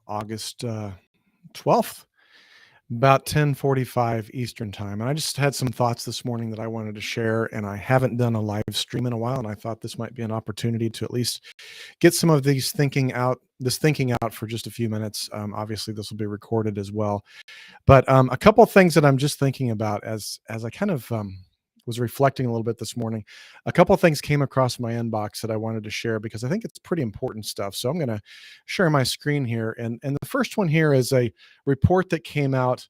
August 12th, about 10:45 Eastern time. And I just had some thoughts this morning that I wanted to share, and I haven't done a live stream in a while, and I thought this might be an opportunity to at least get some of this thinking out for just a few minutes. Obviously, this will be recorded as well. But a couple of things that I'm just thinking about as I kind of was reflecting a little bit this morning. A couple of things came across my inbox that I wanted to share because I think it's pretty important stuff. So I'm going to share my screen here, and the first one here is a report that came out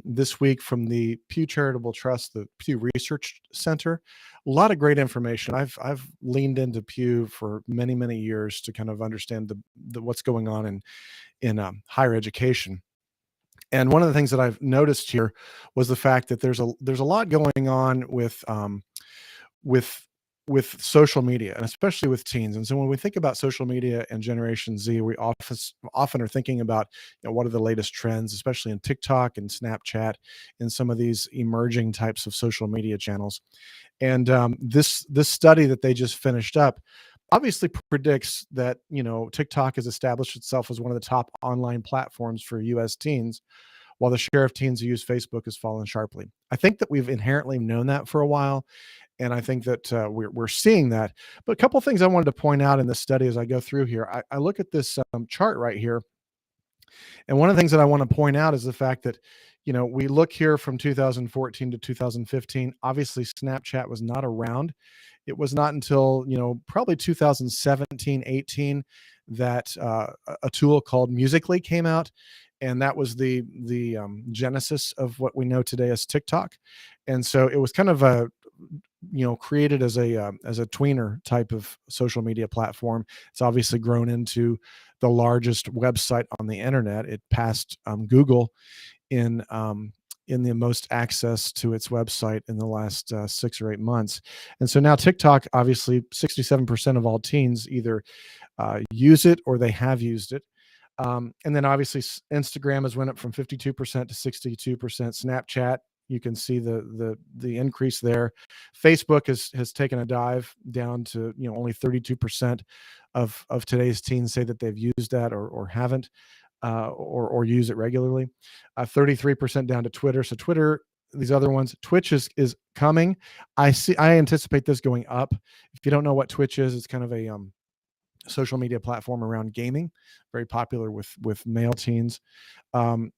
this week from the Pew Charitable Trust, the Pew Research Center. A lot of great information. I've leaned into Pew for many years to kind of understand the what's going on in higher education. And one of the things that I've noticed here was the fact that there's a lot going on with with social media, and especially with teens. And so when we think about social media and Generation Z, we often are thinking about, what are the latest trends, especially in TikTok and Snapchat and some of these emerging types of social media channels. And this study that they just finished up obviously predicts that TikTok has established itself as one of the top online platforms for U.S. teens, while the share of teens who use Facebook has fallen sharply. I think that we've inherently known that for a while, and I think that we're seeing that. But a couple of things I wanted to point out in this study as I go through here. I look at this chart right here, and one of the things that I want to point out is the fact that, we look here from 2014 to 2015. Obviously, Snapchat was not around. It was not until, probably 2017, 18 that a tool called Musical.ly came out. And that was the genesis of what we know today as TikTok. And so it was kind of created as a tweener type of social media platform. It's obviously grown into the largest website on the internet. It passed Google in the most access to its website in the last 6 or 8 months. And so now TikTok, obviously 67% of all teens either use it or they have used it. And then obviously Instagram has went up from 52% to 62%. Snapchat, you can see the increase there. Facebook has taken a dive down to only 32% of today's teens say that they've used that or haven't or use it regularly. 33% down to Twitter. So Twitter, these other ones, Twitch is coming. I anticipate this going up. If you don't know what Twitch is, it's kind of a social media platform around gaming, very popular with male teens, and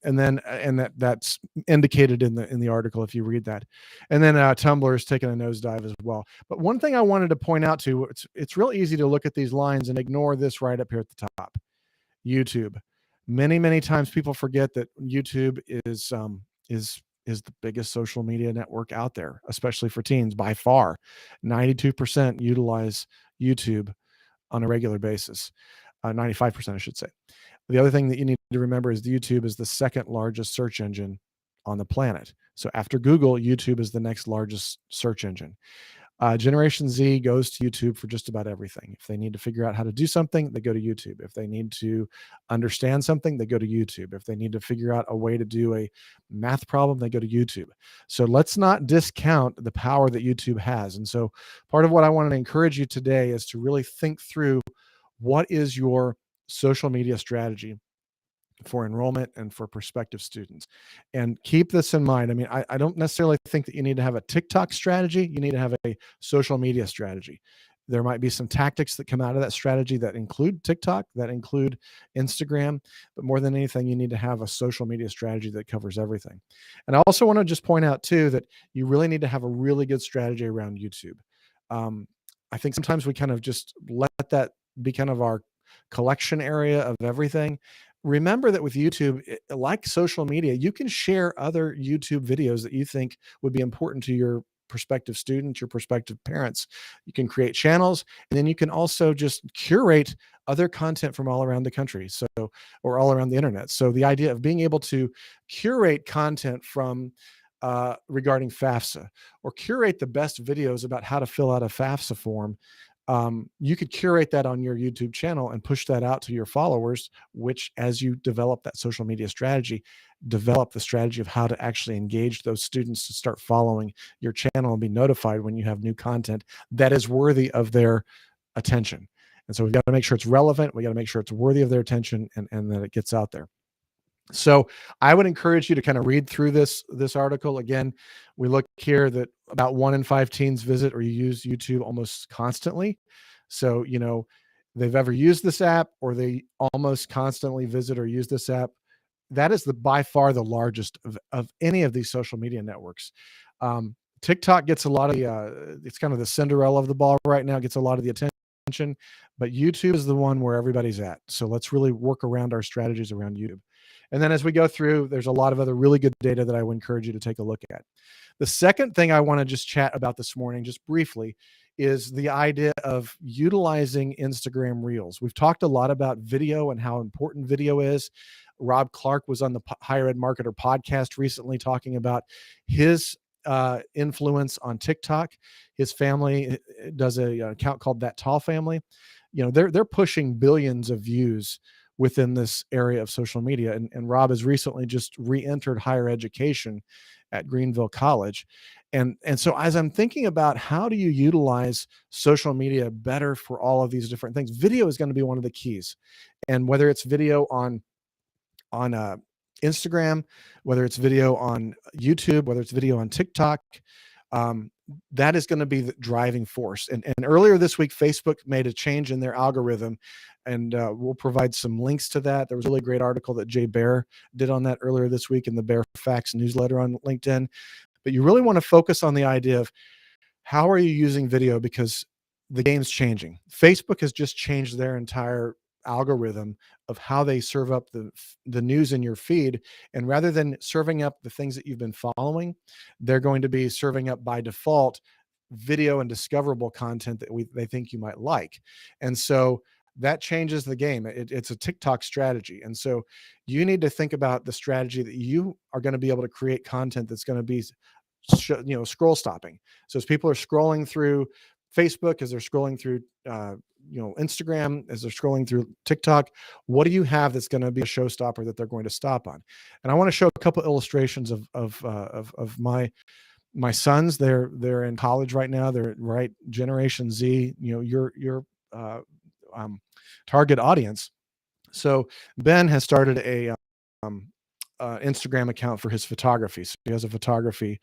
that's indicated in the article if you read that. And then Tumblr is taking a nosedive as well. But one thing I wanted to point out to, it's real easy to look at these lines and ignore this right up here at the top. YouTube. Many times people forget that YouTube is the biggest social media network out there, especially for teens by far. 92% utilize YouTube on a regular basis. 95%, I should say. The other thing that you need to remember is YouTube is the second largest search engine on the planet. So after Google, YouTube is the next largest search engine. Generation Z goes to YouTube for just about everything. If they need to figure out how to do something, they go to YouTube. If they need to understand something, they go to YouTube. If they need to figure out a way to do a math problem, they go to YouTube. So let's not discount the power that YouTube has. And so part of what I wanted to encourage you today is to really think through what is your social media strategy for enrollment and for prospective students. And keep this in mind. I mean, I don't necessarily think that you need to have a TikTok strategy. You need to have a social media strategy. There might be some tactics that come out of that strategy that include TikTok, that include Instagram, but more than anything, you need to have a social media strategy that covers everything. And I also want to just point out too, that you really need to have a really good strategy around YouTube. I think sometimes we kind of just let that be kind of our collection area of everything. Remember that with YouTube, like social media, you can share other YouTube videos that you think would be important to your prospective students, your prospective parents. You can create channels, and then you can also just curate other content from all around the country, or all around the internet. So the idea of being able to curate content from regarding FAFSA, or curate the best videos about how to fill out a FAFSA form, you could curate that on your YouTube channel and push that out to your followers, which, as you develop that social media strategy, develop the strategy of how to actually engage those students to start following your channel and be notified when you have new content that is worthy of their attention. And so we've got to make sure it's relevant. We got to make sure it's worthy of their attention, and that it gets out there. So I would encourage you to kind of read through this article. Again, we look here that about 1 in 5 teens visit or use YouTube almost constantly. So, they've ever used this app, or they almost constantly visit or use this app. That is by far the largest of any of these social media networks. TikTok gets a lot of it's kind of the Cinderella of the ball right now, gets a lot of the attention, but YouTube is the one where everybody's at. So let's really work around our strategies around YouTube. And then as we go through, there's a lot of other really good data that I would encourage you to take a look at. The second thing I want to just chat about this morning, just briefly, is the idea of utilizing Instagram Reels. We've talked a lot about video and how important video is. Rob Clark was on the Higher Ed Marketer podcast recently talking about his influence on TikTok. His family does a account called That Tall Family. They're pushing billions of views within this area of social media. And Rob has recently just re-entered higher education at Greenville College. And so as I'm thinking about how do you utilize social media better for all of these different things, video is going to be one of the keys. And whether it's video on Instagram, whether it's video on YouTube, whether it's video on TikTok, that is going to be the driving force. And earlier this week, Facebook made a change in their algorithm, and we'll provide some links to that. There was a really great article that Jay Baer did on that earlier this week in the Bear Facts newsletter on LinkedIn. But you really want to focus on the idea of how are you using video, because the game's changing. Facebook has just changed their entire algorithm of how they serve up the news in your feed. And rather than serving up the things that you've been following, they're going to be serving up by default video and discoverable content that they think you might like. And so that changes the game. It's a TikTok strategy. And so you need to think about the strategy that you are going to be able to create content that's going to be scroll stopping. So as people are scrolling through Facebook, as they're scrolling through Instagram, as they're scrolling through TikTok, what do you have that's going to be a showstopper that they're going to stop on? And I want to show a couple illustrations of my sons. They're in college right now. They're right Generation Z. Your target audience. So Ben has started a Instagram account for his photography. So he has a photography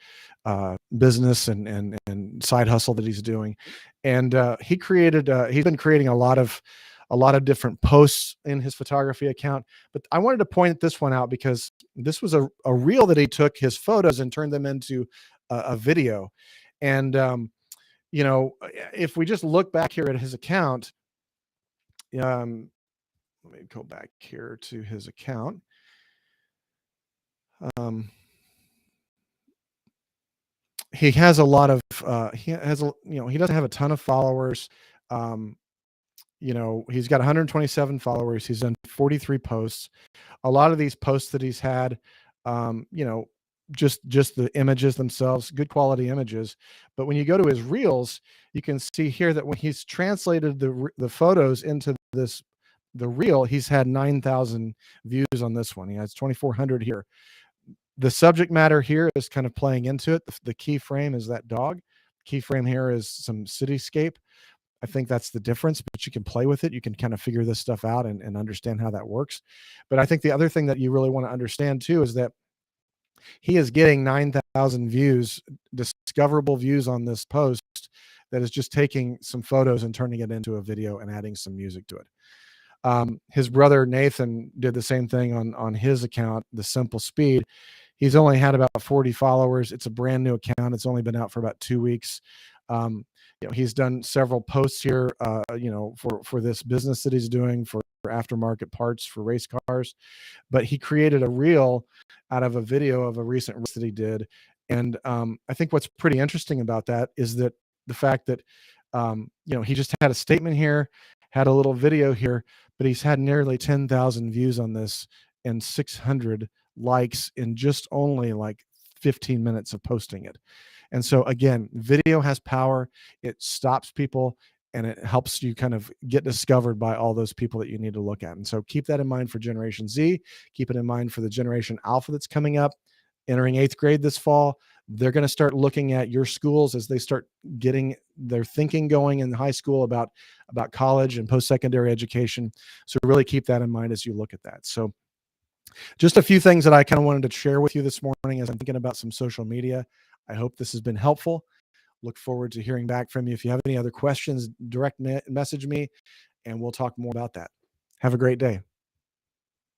business and side hustle that he's doing, and he's been creating a lot of different posts in his photography account. But I wanted to point this one out because this was a reel that he took his photos and turned them into a video. And if we just look back here at his account, let me go back here to his account. He has a lot of he doesn't have a ton of followers. He's got 127 followers. He's done 43 posts. A lot of these posts that he's had, just the images themselves, good quality images. But when you go to his reels, you can see here that when he's translated the photos into the reel, he's had 9,000 views on this one. He has 2,400 here. The subject matter here is kind of playing into it. The key frame is that dog. Key frame here is some cityscape. I think that's the difference, but you can play with it. You can kind of figure this stuff out and understand how that works. But I think the other thing that you really want to understand too is that he is getting 9,000 views, discoverable views on this post that is just taking some photos and turning it into a video and adding some music to it. His brother Nathan did the same thing on his account, The Simple Speed. He's only had about 40 followers. It's a brand new account. It's only been out for about 2 weeks. He's done several posts here, for this business that he's doing for aftermarket parts for race cars. But he created a reel out of a video of a recent race that he did. And I think what's pretty interesting about that is that the fact that, he just had a statement here, had a little video here, but he's had nearly 10,000 views on this and 600 likes in just only like 15 minutes of posting it. And so again, video has power. It stops people and it helps you kind of get discovered by all those people that you need to look at. And so keep that in mind for Generation Z. Keep it in mind for the Generation Alpha that's coming up, entering 8th grade this fall. They're going to start looking at your schools as they start getting their thinking going in high school about college and post-secondary education. So really keep that in mind as you look at that. So just a few things that I kind of wanted to share with you this morning as I'm thinking about some social media. I hope this has been helpful. Look forward to hearing back from you. If you have any other questions, direct message me and we'll talk more about that. Have a great day.